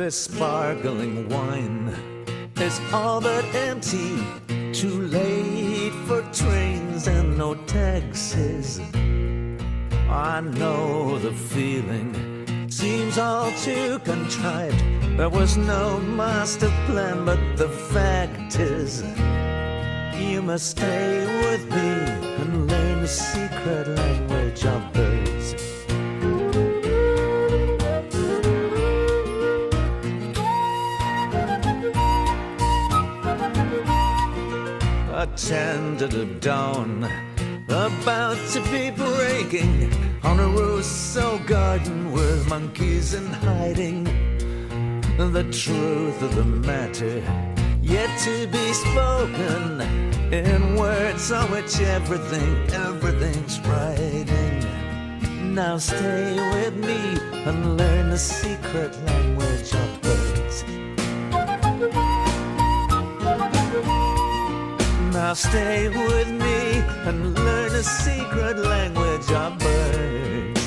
This sparkling wine is all but empty. Too late for trains and no taxis. I know the feeling seems all too contrived. There was no master plan, but the fact is, you must stay with me and learn the secret language of birds. A tentative dawn, about to be breaking on a Rousseau garden with monkeys in hiding. The truth of the matter yet to be spoken in words on which everything's writing. Now stay with me and learn the secret language of birds. Now stay with me and learn the secret language of birds.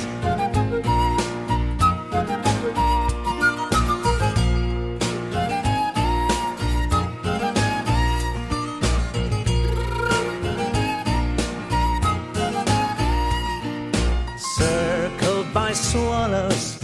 Circled by swallows